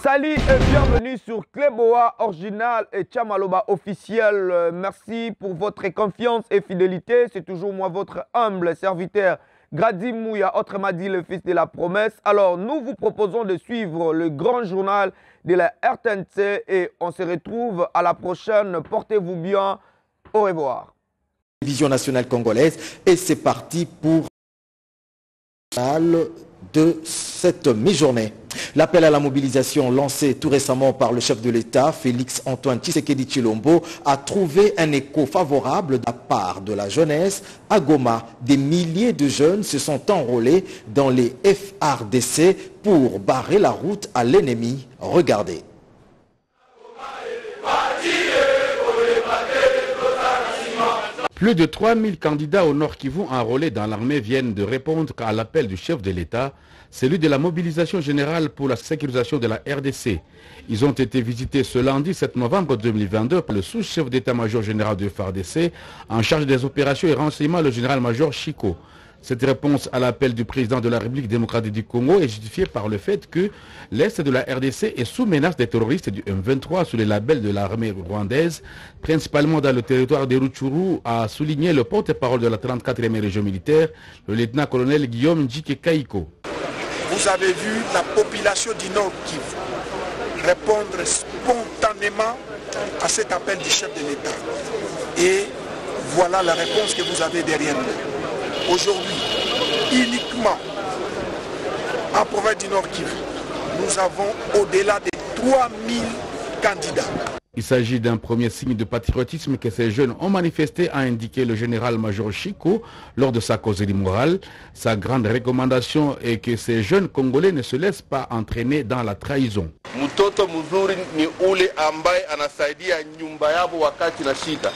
Salut et bienvenue sur Cléboa Original et Tchamaloba officiel. Merci pour votre confiance et fidélité. C'est toujours moi, votre humble serviteur, Grady Mouya, autrement dit le fils de la promesse. Alors, nous vous proposons de suivre le grand journal de la RTNC et on se retrouve à la prochaine. Portez-vous bien. Au revoir. Télévision nationale congolaise et c'est parti pour de cette mi-journée. L'appel à la mobilisation lancé tout récemment par le chef de l'État, Félix Antoine Tshisekedi Tshilombo, a trouvé un écho favorable de la part de la jeunesse. À Goma, des milliers de jeunes se sont enrôlés dans les FARDC pour barrer la route à l'ennemi. Regardez. Plus de 3000 candidats au Nord Kivu enrôlés dans l'armée viennent de répondre à l'appel du chef de l'État, celui de la mobilisation générale pour la sécurisation de la RDC. Ils ont été visités ce lundi 7 novembre 2022 par le sous-chef d'état-major général de FARDC en charge des opérations et renseignements, le général-major Chico. Cette réponse à l'appel du président de la République démocratique du Congo est justifiée par le fait que l'Est de la RDC est sous menace des terroristes du M23 sous les labels de l'armée rwandaise, principalement dans le territoire de Rutshuru, a souligné le porte-parole de la 34e région militaire, le lieutenant-colonel Guillaume Ndjike Kaiko. Vous avez vu la population du Nord Kivu répondre spontanément à cet appel du chef de l'État. Et voilà la réponse que vous avez derrière nous. Aujourd'hui, uniquement en province du Nord Kivu, nous avons au-delà de 3000 candidats. Il s'agit d'un premier signe de patriotisme que ces jeunes ont manifesté, a indiqué le général-major Chico lors de sa causerie morale. Sa grande recommandation est que ces jeunes Congolais ne se laissent pas entraîner dans la trahison. Mtoto mzuri ni ule ambaye anasaidia nyumba yabo wakati na shida.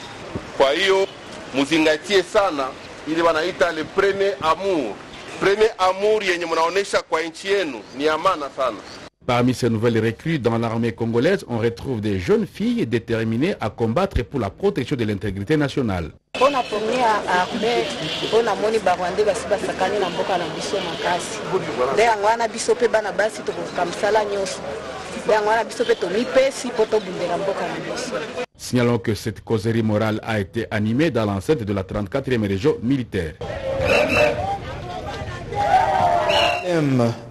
Kwa hiyo muzingatie sana ili wanaita le premier amour. Premier amour yenye mnaonesha kwa nchi yenu ni amana sana. Parmi ces nouvelles recrues dans l'armée congolaise, on retrouve des jeunes filles déterminées à combattre pour la protection de l'intégrité nationale. Signalons que cette causerie morale a été animée dans l'enceinte de la 34e région militaire.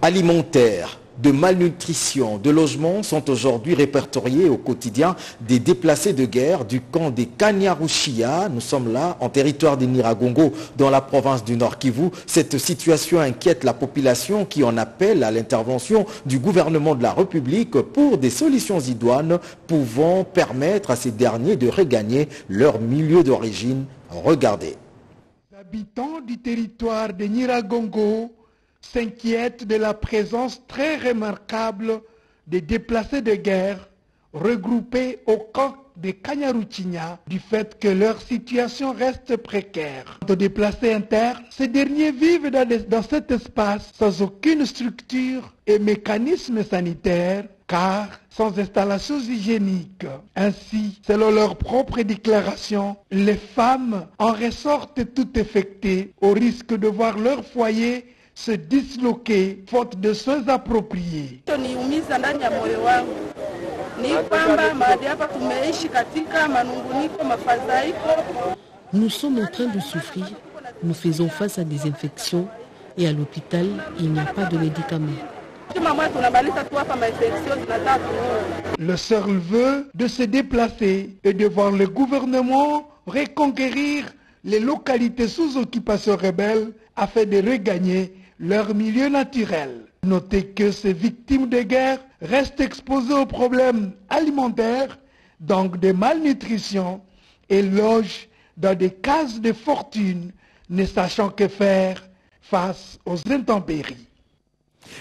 Alimentaire, de malnutrition, de logement sont aujourd'hui répertoriés au quotidien des déplacés de guerre du camp des Kanyaruchiya. Nous sommes là en territoire des Nyiragongo dans la province du Nord Kivu. Cette situation inquiète la population qui en appelle à l'intervention du gouvernement de la République pour des solutions idoines pouvant permettre à ces derniers de regagner leur milieu d'origine. Regardez. Les habitants du territoire des Nyiragongo s'inquiètent de la présence très remarquable des déplacés de guerre regroupés au camp des Kanyaruchiya du fait que leur situation reste précaire. Quant aux déplacés internes, ces derniers vivent dans cet espace sans aucune structure et mécanisme sanitaire car sans installations hygiéniques. Ainsi, selon leur propre déclaration, les femmes en ressortent toutes affectées au risque de voir leur foyer se disloquer faute de soins appropriés. Nous sommes en train de souffrir, nous faisons face à des infections et à l'hôpital, il n'y a pas de médicaments. Le seul vœu de se déplacer et de voir le gouvernement reconquérir les localités sous occupation rebelle afin de regagner leur milieu naturel. Notez que ces victimes de guerre restent exposées aux problèmes alimentaires, donc de malnutrition, et logent dans des cases de fortune, ne sachant que faire face aux intempéries.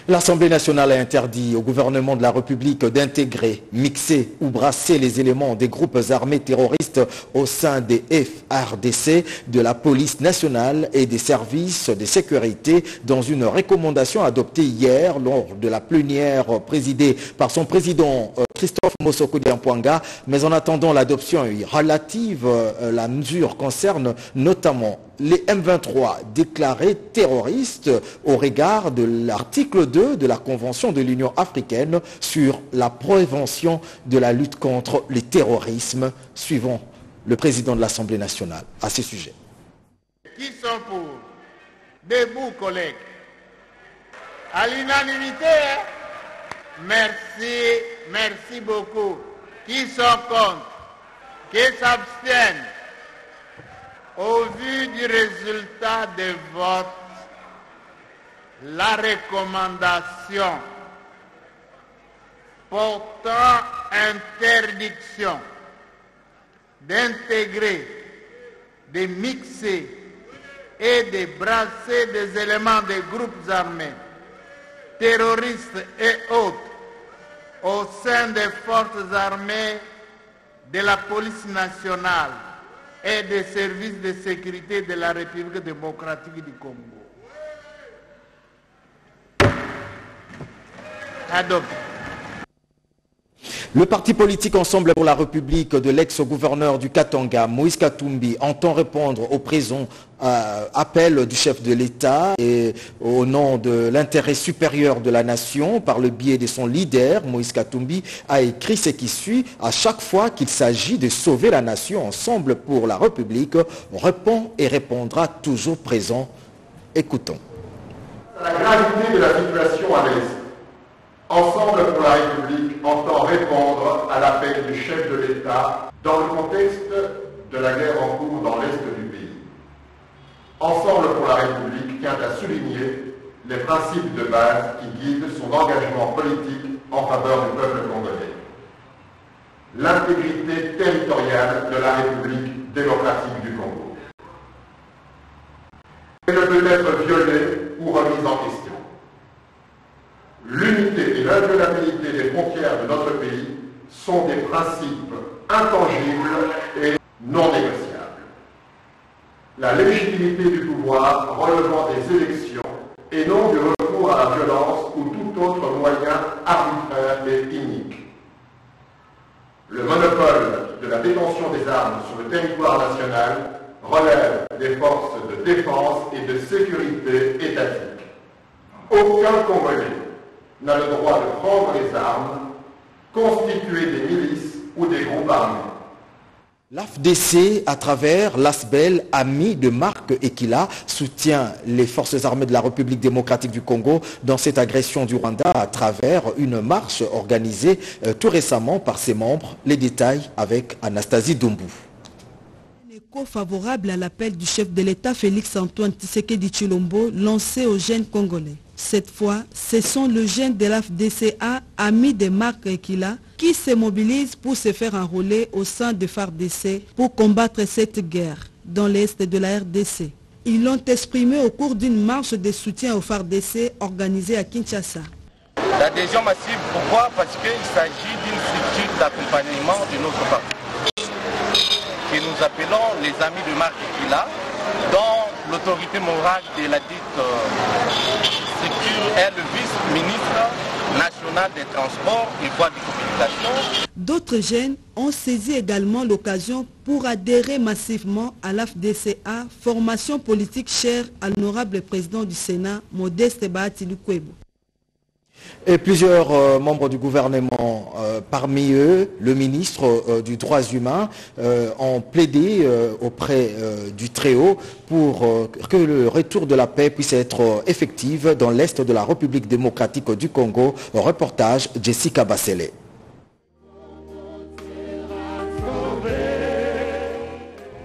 L'Assemblée nationale a interdit au gouvernement de la République d'intégrer, mixer ou brasser les éléments des groupes armés terroristes au sein des FARDC, de la police nationale et des services de sécurité dans une recommandation adoptée hier lors de la plénière présidée par son président Christophe Mosoko Diampouanga. Mais en attendant l'adoption relative, la mesure concerne notamment les M23 déclarés terroristes au regard de l'article 2 de la Convention de l'Union africaine sur la prévention de la lutte contre le terrorisme. Suivons le président de l'Assemblée nationale à ce sujet. Qui sont pour? Debout, collègues. À l'unanimité, hein? Merci beaucoup. Qui sont contre? Qui s'abstiennent? Au vu du résultat des votes, la recommandation portant interdiction d'intégrer, de mixer et de brasser des éléments des groupes armés, terroristes et autres, au sein des forces armées, de la police nationale et des services de sécurité de la République démocratique du Congo. Adopté. Le parti politique Ensemble pour la République de l'ex-gouverneur du Katanga, Moïse Katumbi, entend répondre au présent appel du chef de l'État et au nom de l'intérêt supérieur de la nation par le biais de son leader. Moïse Katumbi a écrit ce qui suit: à chaque fois qu'il s'agit de sauver la nation, Ensemble pour la République répond et répondra toujours présent. Écoutons. La gravité de la situation à l'Est, Ensemble pour la République entend répondre à l'appel du chef de l'État dans le contexte de la guerre en cours dans l'Est du pays. Ensemble pour la République tient à souligner les principes de base qui guident son engagement politique en faveur du peuple congolais. L'intégrité territoriale de la République démocratique du Congo. Elle ne peut être violée ou remise en question. L'unité et l'inviolabilité des frontières de notre pays sont des principes intangibles et non négociables. La légitimité du pouvoir relevant des élections et non du recours à la violence ou tout autre moyen arbitraire et inique. Le monopole de la détention des armes sur le territoire national relève des forces de défense et de sécurité étatiques. Aucun Congolais n'a le droit de prendre les armes, constituer des milices ou des groupes armés. L'AFDC, à travers l'ASBEL, ami de Marc Ekila, soutient les forces armées de la République démocratique du Congo dans cette agression du Rwanda à travers une marche organisée tout récemment par ses membres. Les détails avec Anastasie Doumbou. Un écho favorable à l'appel du chef de l'État Félix-Antoine Tshisekedi Tshilombo lancé aux jeunes Congolais. Cette fois, ce sont les jeunes de l'AFDCA, amis de Marc Ekila, qui se mobilisent pour se faire enrôler au sein de FARDC pour combattre cette guerre dans l'est de la RDC. Ils l'ont exprimé au cours d'une marche de soutien au FARDC organisée à Kinshasa. L'adhésion massive, pourquoi? Parce qu'il s'agit d'une structure d'accompagnement de notre parti, que nous appelons les amis de Marc Ekila, dont l'autorité morale de la dite structure est le vice-ministre national des transports et voies de communication. D'autres jeunes ont saisi également l'occasion pour adhérer massivement à l'AFDCA, formation politique chère à l'honorable président du Sénat, Modeste Bahati Lukwebo. Et plusieurs membres du gouvernement, parmi eux, le ministre du Droits humains, ont plaidé auprès du Très-Haut pour que le retour de la paix puisse être effectif dans l'est de la République démocratique du Congo. Reportage Jessica Bassele.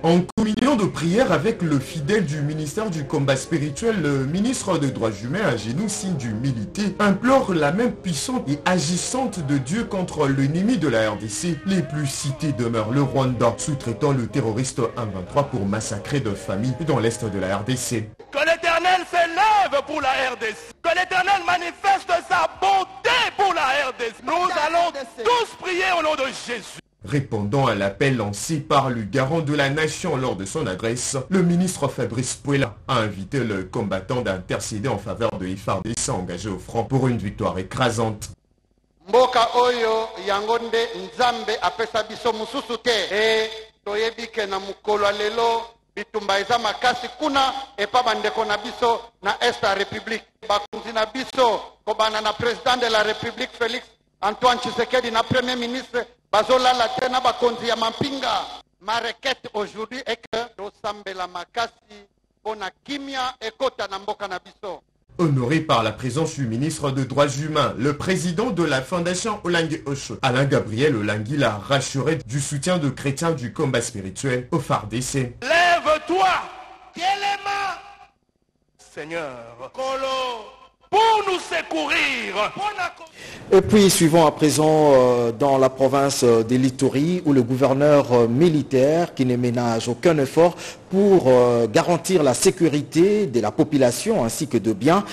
En communion de prière avec le fidèle du ministère du combat spirituel, le ministre des Droits humains, à genoux, signe d'humilité, implore la main puissante et agissante de Dieu contre l'ennemi de la RDC. Les plus cités demeurent le Rwanda, sous-traitant le terroriste M23 pour massacrer de familles dans l'est de la RDC. Que l'Éternel s'élève pour la RDC, que l'Éternel manifeste sa bonté pour la RDC. Nous allons tous prier au nom de Jésus. Répondant à l'appel lancé par le garant de la nation lors de son adresse, le ministre Fabrice Pouela a invité le combattant d'intercéder en faveur de FARDC engagé au front pour une victoire écrasante. Mboka oyo yangonde nzambe apesa biso mususu te. Toyebike na mukolo lelo bitumba eza makasi kuna epa bandeko na biso na Esta République. Bakunzi na biso kobana na président de la République Félix Antoine Tshisekedi na premier ministre bazolala te na bakonzi ya mampinga. Ma requête aujourd'hui est que tosambela makasi pona kimia ekota na mboka na biso. Honoré par la présence du ministre des Droits humains, le président de la Fondation Olangue Osho, Alain Gabriel Olangue, l'a rassuré du soutien de chrétiens du combat spirituel au FARDC. Lève-toi, Seigneur, pour nous secourir. Et puis suivons à présent dans la province de l'Ituri où le gouverneur militaire qui ne ménage aucun effort pour garantir la sécurité de la population ainsi que de biens.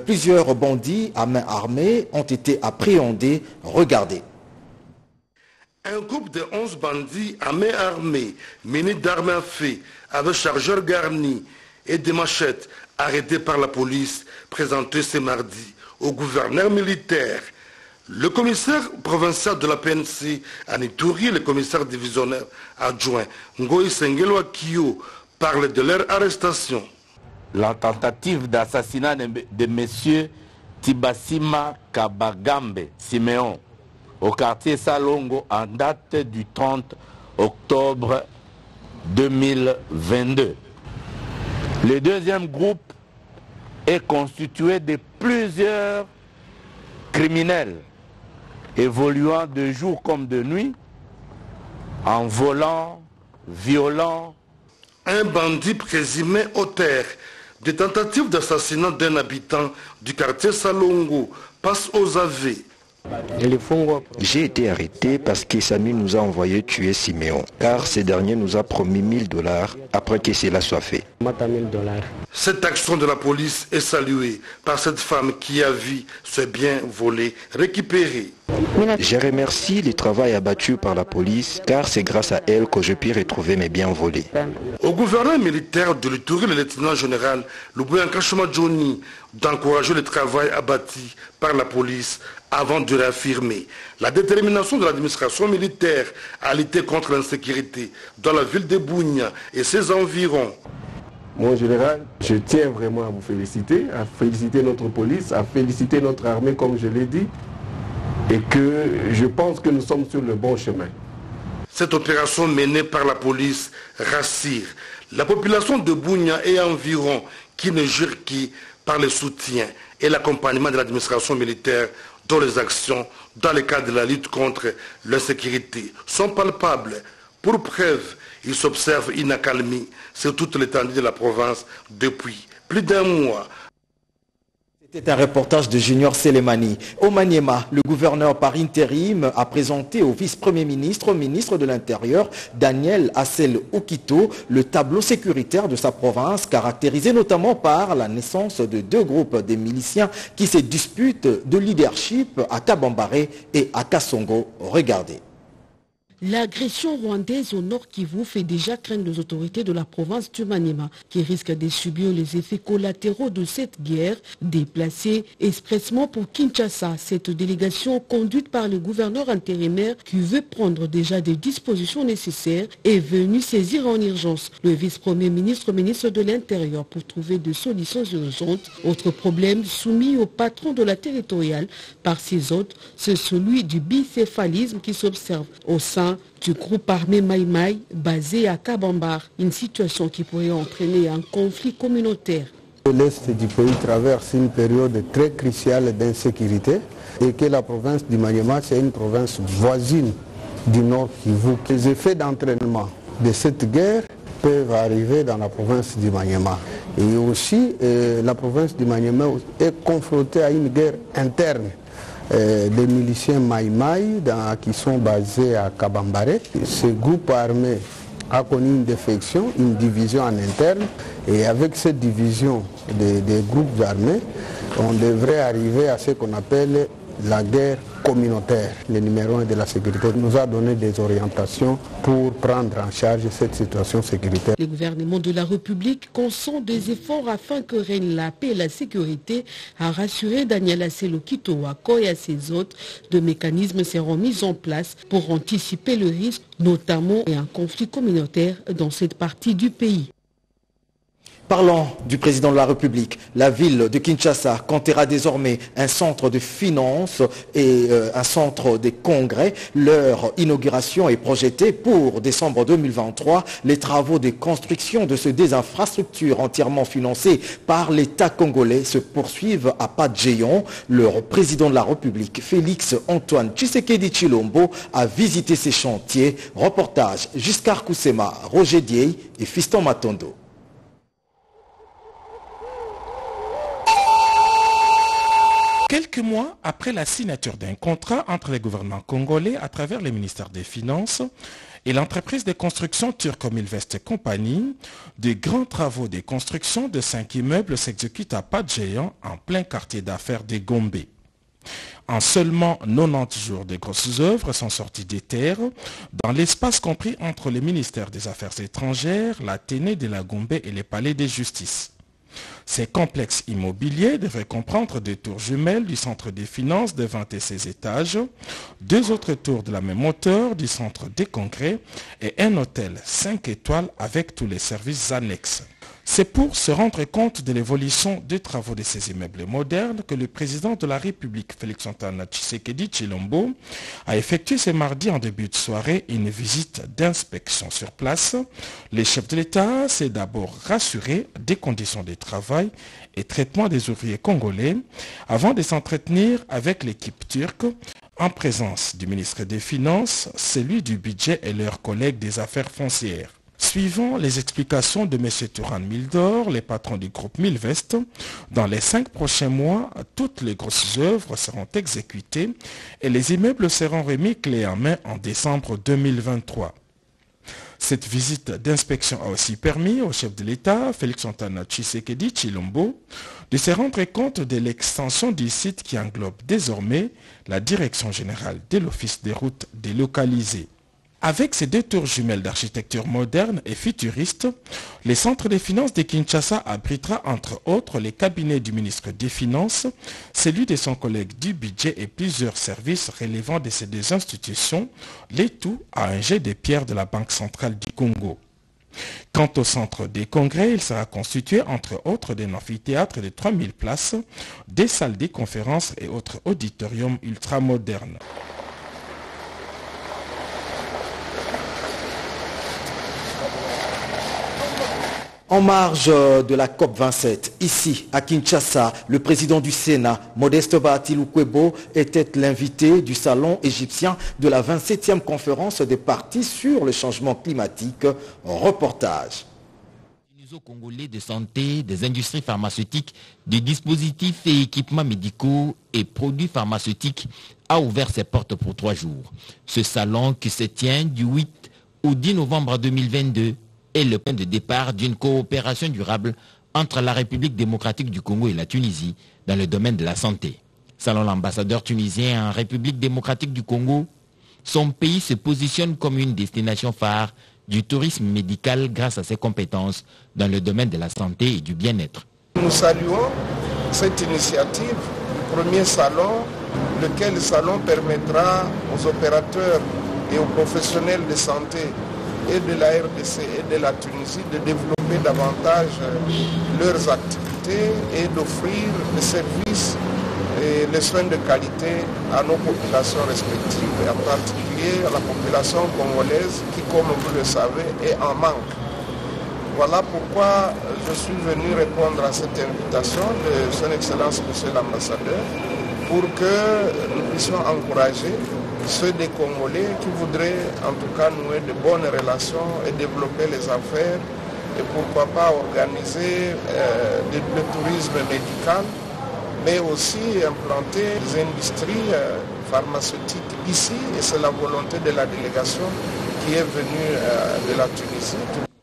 Plusieurs bandits à main armée ont été appréhendés. Regardez. Un groupe de 11 bandits à main armée, munis d'armes à feu, avec chargeurs garnis et des machettes, arrêtés par la police, présentés ce mardi au gouverneur militaire. Le commissaire provincial de la PNC à Ituri, le commissaire divisionnaire adjoint Ngoï Sengelo Akio, parle de leur arrestation. La tentative d'assassinat de M. Tibasima Kabagambe Siméon au quartier Salongo en date du 30 octobre 2022. Le deuxième groupe est constitué de plusieurs criminels évoluant de jour comme de nuit, en volant, violant. Un bandit présumé auteur de tentatives d'assassinat d'un habitant du quartier Salongo passe aux aveux. J'ai été arrêté parce que Samy nous a envoyé tuer Siméon, car ce dernier nous a promis $1000 après que cela soit fait. Cette action de la police est saluée par cette femme qui a vu ses biens volés récupérés. Je remercie le travail abattu par la police, car c'est grâce à elle que je puis retrouver mes biens volés. Au gouverneur militaire de l'Ituri, le lieutenant-général Lubuya Nkashama Johnny, d'encourager le travail abattu par la police avant de réaffirmer la détermination de l'administration militaire à lutter contre l'insécurité dans la ville de Bunia et ses environs. Mon général, je tiens vraiment à vous féliciter, à féliciter notre police, à féliciter notre armée comme je l'ai dit, et que je pense que nous sommes sur le bon chemin. Cette opération menée par la police rassure la population de Bunia et environ qui ne jure qui par le soutien et l'accompagnement de l'administration militaire dont les actions dans le cadre de la lutte contre l'insécurité sont palpables. Pour preuve, il s'observe une accalmie sur toute l'étendue de la province depuis plus d'un mois. C'était un reportage de Junior Selemani. Au Maniema, le gouverneur par intérim a présenté au vice-premier ministre, ministre de l'Intérieur, Daniel Assel Okito, le tableau sécuritaire de sa province, caractérisé notamment par la naissance de deux groupes de miliciens qui se disputent de leadership à Kabambare et à Kasongo. Regardez. L'agression rwandaise au Nord Kivu fait déjà craindre les autorités de la province du Maniema qui risquent de subir les effets collatéraux de cette guerre. Déplacée expressement pour Kinshasa, cette délégation conduite par le gouverneur intérimaire qui veut prendre déjà des dispositions nécessaires est venue saisir en urgence le vice-premier ministre, ministre de l'Intérieur pour trouver des solutions urgentes. Autre problème soumis au patron de la territoriale par ses hôtes, c'est celui du bicéphalisme qui s'observe au sein du groupe armé Maïmaï basé à Kabambar, une situation qui pourrait entraîner un conflit communautaire. L'Est du pays traverse une période très cruciale d'insécurité et que la province du Maniema, c'est une province voisine du Nord Kivu. Les effets d'entraînement de cette guerre peuvent arriver dans la province du Maniema. Et aussi, la province du Maniema est confrontée à une guerre interne. Des miliciens Maïmaï qui sont basés à Kabambare. Ce groupe armé a connu une défection, une division en interne, et avec cette division des groupes armés, on devrait arriver à ce qu'on appelle la guerre communautaire. Le numéro 1 de la sécurité nous a donné des orientations pour prendre en charge cette situation sécuritaire. Le gouvernement de la République consent des efforts afin que règne la paix et la sécurité, a rassuré Daniel Asselo Kitowako et à ses hôtes. De mécanismes seront mis en place pour anticiper le risque, notamment un conflit communautaire dans cette partie du pays. Parlant du président de la République, la ville de Kinshasa comptera désormais un centre de finances et un centre des congrès. Leur inauguration est projetée pour décembre 2023. Les travaux de construction de ces deux infrastructures entièrement financées par l'État congolais se poursuivent à pas de géant. Le président de la République, Félix Antoine Tshisekedi Tshilombo, a visité ces chantiers. Reportage Giscard Koussema, Roger Dieye et Fiston Matondo. Quelques mois après la signature d'un contrat entre les gouvernements congolais à travers le ministère des Finances et l'entreprise de construction turque Milvest Company, de grands travaux de construction de 5 immeubles s'exécutent à pas de géant en plein quartier d'affaires de Gombe. En seulement 90 jours, de grosses œuvres sont sorties des terres dans l'espace compris entre le ministère des Affaires étrangères, l'Athénée de la Gombe et les palais de justice. Ces complexes immobiliers devraient comprendre des tours jumelles du centre des finances de 26 étages, 2 autres tours de la même hauteur du centre des congrès et un hôtel 5 étoiles avec tous les services annexes. C'est pour se rendre compte de l'évolution des travaux de ces immeubles modernes que le président de la République, Félix Antoine Tshisekedi Tshilombo, a effectué ce mardi en début de soirée une visite d'inspection sur place. Le chef de l'État s'est d'abord rassuré des conditions de travail et traitement des ouvriers congolais avant de s'entretenir avec l'équipe turque en présence du ministre des Finances, celui du budget et leurs collègues des affaires foncières. Suivant les explications de M. Touran Mildor, le patron du groupe Milvest, dans les 5 prochains mois, toutes les grosses œuvres seront exécutées et les immeubles seront remis clé en main en décembre 2023. Cette visite d'inspection a aussi permis au chef de l'État, Félix Antoine Tshisekedi Tshilombo, de se rendre compte de l'extension du site qui englobe désormais la direction générale de l'Office des routes délocalisées. Avec ces 2 tours jumelles d'architecture moderne et futuriste, le centre des finances de Kinshasa abritera entre autres les cabinets du ministre des Finances, celui de son collègue du budget et plusieurs services relevant de ces 2 institutions, les tout à un jet de pierre de la Banque centrale du Congo. Quant au centre des congrès, il sera constitué entre autres d'un amphithéâtre de 3000 places, des salles de conférences et autres auditoriums ultramodernes. En marge de la COP27, ici à Kinshasa, le président du Sénat, Modeste Bahati Lukwebo, était l'invité du salon égyptien de la 27e conférence des partis sur le changement climatique. Reportage. L'Union congolaise de santé, des industries pharmaceutiques, des dispositifs et équipements médicaux et produits pharmaceutiques a ouvert ses portes pour 3 jours. Ce salon qui se tient du 8 au 10 novembre 2022 est le point de départ d'une coopération durable entre la République démocratique du Congo et la Tunisie dans le domaine de la santé. Selon l'ambassadeur tunisien en République démocratique du Congo, son pays se positionne comme une destination phare du tourisme médical grâce à ses compétences dans le domaine de la santé et du bien-être. Nous saluons cette initiative du premier salon, lequel salon permettra aux opérateurs et aux professionnels de santé et de la RDC et de la Tunisie de développer davantage leurs activités et d'offrir des services et les soins de qualité à nos populations respectives, et en particulier à la population congolaise qui, comme vous le savez, est en manque. Voilà pourquoi je suis venu répondre à cette invitation de Son Excellence Monsieur l'Ambassadeur pour que nous puissions encourager ceux des Congolais qui voudraient en tout cas nouer de bonnes relations et développer les affaires et pourquoi pas organiser le tourisme médical, mais aussi implanter des industries pharmaceutiques ici, et c'est la volonté de la délégation qui est venue de la Tunisie.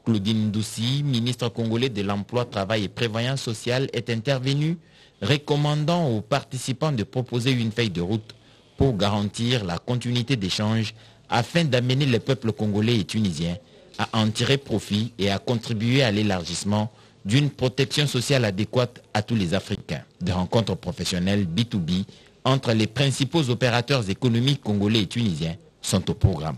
Claudine Ndoussi, ministre congolais de l'Emploi, Travail et Prévoyance sociale, est intervenue recommandant aux participants de proposer une feuille de route pour garantir la continuité d'échanges afin d'amener le peuple congolais et tunisien à en tirer profit et à contribuer à l'élargissement d'une protection sociale adéquate à tous les Africains. Des rencontres professionnelles B2B entre les principaux opérateurs économiques congolais et tunisiens sont au programme.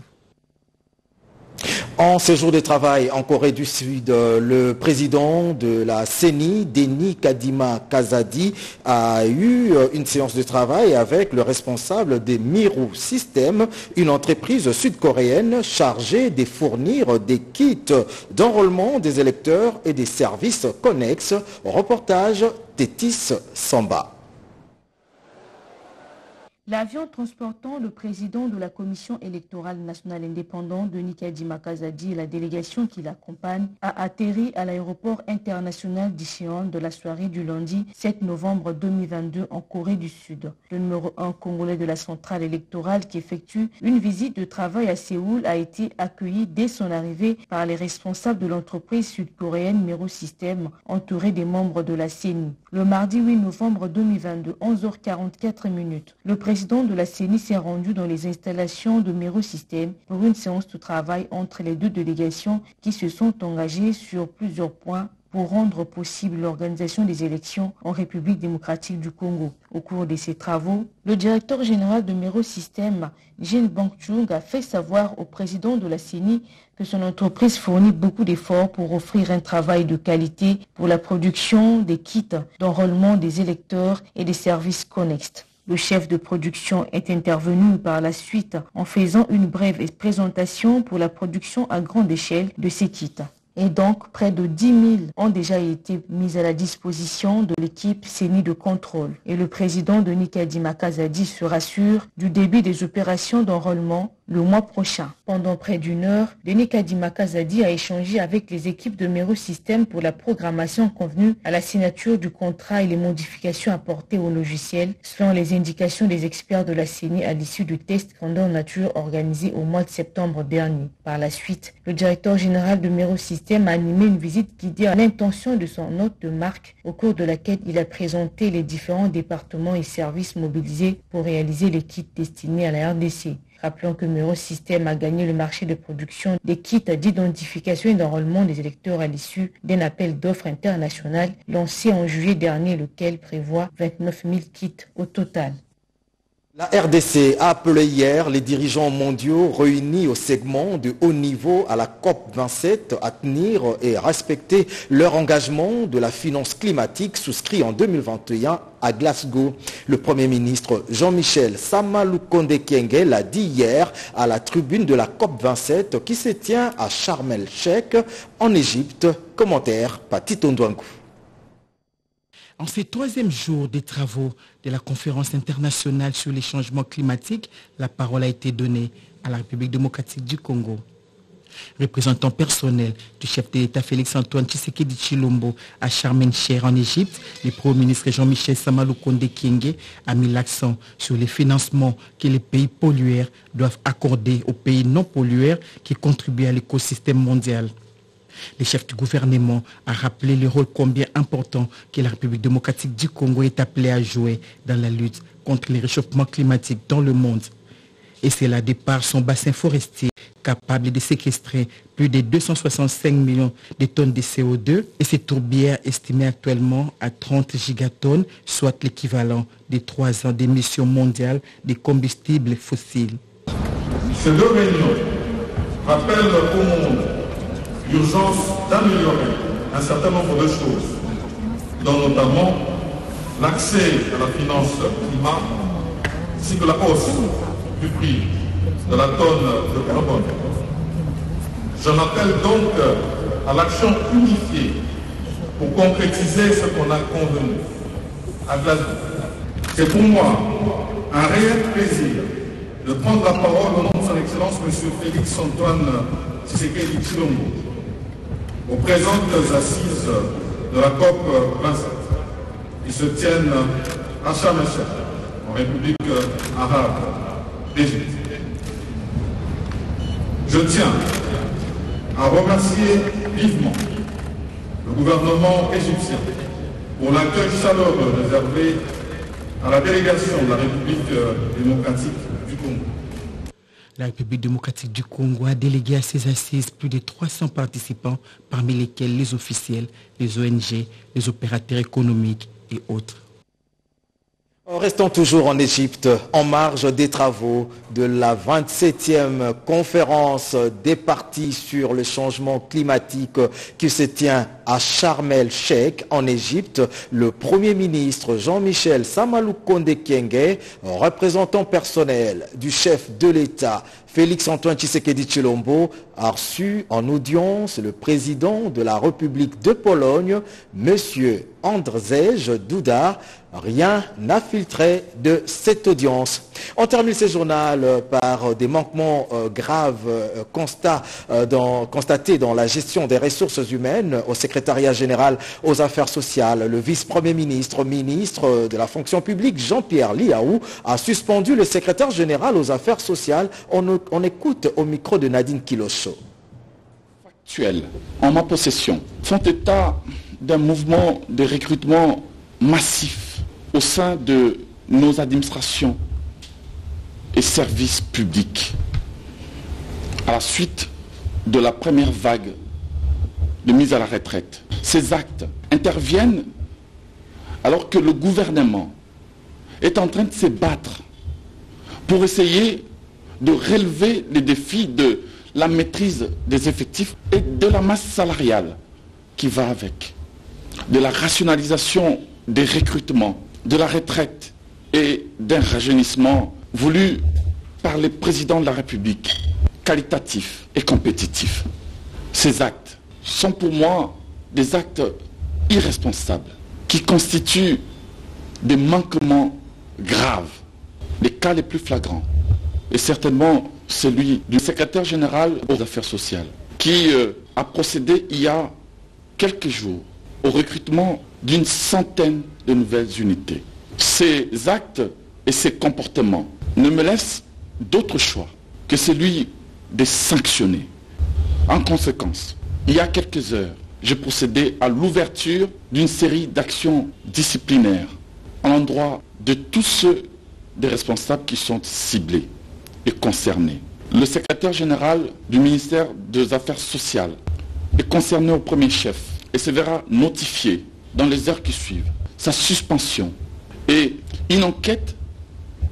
En séjour de travail en Corée du Sud, le président de la CENI, Denis Kadima Kazadi, a eu une séance de travail avec le responsable des Miru Systems, une entreprise sud-coréenne chargée de fournir des kits d'enrôlement des électeurs et des services connexes. Reportage Tétis Samba. L'avion transportant le président de la Commission électorale nationale indépendante, Denis Kadima Kazadi, et la délégation qui l'accompagne, a atterri à l'aéroport international d'Incheon de la soirée du lundi 7 novembre 2022 en Corée du Sud. Le numéro 1 congolais de la centrale électorale qui effectue une visite de travail à Séoul a été accueilli dès son arrivée par les responsables de l'entreprise sud-coréenne Miru Systems, entouré des membres de la CENI. Le mardi 8 novembre 2022, 11h44, le président de la CENI s'est rendu dans les installations de Miru Systems pour une séance de travail entre les deux délégations qui se sont engagées sur plusieurs points pour rendre possible l'organisation des élections en République démocratique du Congo. Au cours de ces travaux, le directeur général de Miru Systems, Jin Bangchung, a fait savoir au président de la CENI que son entreprise fournit beaucoup d'efforts pour offrir un travail de qualité pour la production des kits d'enrôlement des électeurs et des services connexes. Le chef de production est intervenu par la suite en faisant une brève présentation pour la production à grande échelle de ces kits. Et donc, près de 10 000 ont déjà été mis à la disposition de l'équipe CENI de contrôle. Et le président Denis Kadima Kazadi se rassure du début des opérations d'enrôlement le mois prochain. Pendant près d'une heure, Denis Kadima Kazadi a échangé avec les équipes de Miru Systems pour la programmation convenue à la signature du contrat et les modifications apportées au logiciel, selon les indications des experts de la CENI à l'issue du test grandeur nature organisé au mois de septembre dernier. Par la suite, le directeur général de Miru Systems a animé une visite guidée à l'intention de son hôte de marque, au cours de laquelle il a présenté les différents départements et services mobilisés pour réaliser les kits destinés à la RDC. Rappelons que Miru Systems a gagné le marché de production des kits d'identification et d'enrôlement des électeurs à l'issue d'un appel d'offres international lancé en juillet dernier, lequel prévoit 29 000 kits au total. La RDC a appelé hier les dirigeants mondiaux réunis au segment de haut niveau à la COP27 à tenir et respecter leur engagement de la finance climatique souscrit en 2021 à Glasgow. Le Premier ministre Jean-Michel Samaloukonde Kyenge l'a dit hier à la tribune de la COP27 qui se tient à Sharm el-Sheikh en Égypte. Commentaire par Tito Ndouangou. En ces troisième jour des travaux de la conférence internationale sur les changements climatiques, la parole a été donnée à la République démocratique du Congo. Représentant personnel du chef de l'État Félix-Antoine Tshisekedi Tshilombo à Sharm el-Sheikh en Égypte, le Premier ministre Jean-Michel Samaloukonde Kyenge a mis l'accent sur les financements que les pays pollueurs doivent accorder aux pays non pollueurs qui contribuent à l'écosystème mondial. Le chef du gouvernement a rappelé le rôle combien important que la République démocratique du Congo est appelée à jouer dans la lutte contre le réchauffement climatique dans le monde. Et c'est là de par son bassin forestier capable de séquestrer plus de 265 millions de tonnes de CO2 et ses tourbières estimées actuellement à 30 gigatonnes, soit l'équivalent de 3 ans d'émissions mondiales de combustibles fossiles. Ces deux réunions rappellent au monde l'urgence d'améliorer un certain nombre de choses, dont notamment l'accès à la finance climat, ainsi que la hausse du prix de la tonne de carbone. J'en appelle donc à l'action unifiée pour concrétiser ce qu'on a convenu à Glasgow. C'est pour moi un réel plaisir de prendre la parole au nom de son Excellence M. Félix-Antoine Tshisekedi Tshilombo aux présentes assises de la COP 27 qui se tiennent à Sharm el-Sheikh, en République arabe d'Égypte. Je tiens à remercier vivement le gouvernement égyptien pour l'accueil chaleureux réservé à la délégation de la République démocratique du Congo. La République démocratique du Congo a délégué à ses assises plus de 300 participants, parmi lesquels les officiels, les ONG, les opérateurs économiques et autres. Restons toujours en Égypte, en marge des travaux de la 27e conférence des partis sur le changement climatique qui se tient à Sharm el-Sheikh en Égypte. Le Premier ministre Jean-Michel Samalou Konde Kyenge, représentant personnel du chef de l'État Félix-Antoine Tshisekedi Tshilombo, a reçu en audience le président de la République de Pologne, M. Andrzej Duda. Rien n'a filtré de cette audience. On termine ce journal par des manquements graves constatés dans la gestion des ressources humaines au secrétariat général aux affaires sociales. Le vice-premier ministre, ministre de la fonction publique, Jean-Pierre Liaou, a suspendu le secrétaire général aux affaires sociales. On écoute au micro de Nadine Kilocho. Actuels, en ma possession, font état d'un mouvement de recrutement massif au sein de nos administrations et services publics à la suite de la première vague de mise à la retraite. Ces actes interviennent alors que le gouvernement est en train de se battre pour essayer de relever les défis de la maîtrise des effectifs et de la masse salariale qui va avec, de la rationalisation des recrutements, de la retraite et d'un rajeunissement voulu par les présidents de la République, qualitatif et compétitif. Ces actes sont pour moi des actes irresponsables qui constituent des manquements graves. Les cas les plus flagrants est certainement celui du secrétaire général aux affaires sociales qui a procédé il y a quelques jours au recrutement d'une centaine de nouvelles unités. Ces actes et ces comportements ne me laissent d'autre choix que celui de sanctionner. En conséquence, il y a quelques heures, j'ai procédé à l'ouverture d'une série d'actions disciplinaires à l'endroit de tous ceux des responsables qui sont ciblés et concernés. Le secrétaire général du ministère des Affaires sociales est concerné au premier chef et se verra notifié dans les heures qui suivent sa suspension et une enquête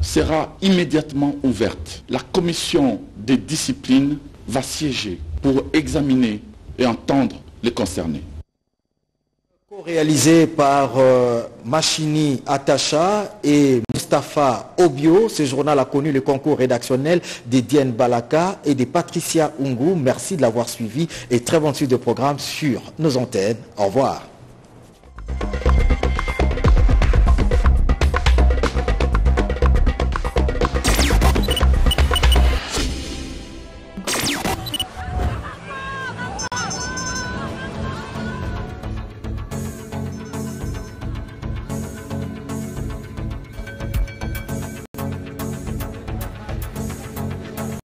sera immédiatement ouverte. La commission des disciplines va siéger pour examiner et entendre les concernés. Réalisé par Machini Atacha et Mustapha Obio, ce journal a connu le concours rédactionnel d'Edienne Balaka et de Patricia Ungu. Merci de l'avoir suivi et très bonne suite de programme sur nos antennes. Au revoir.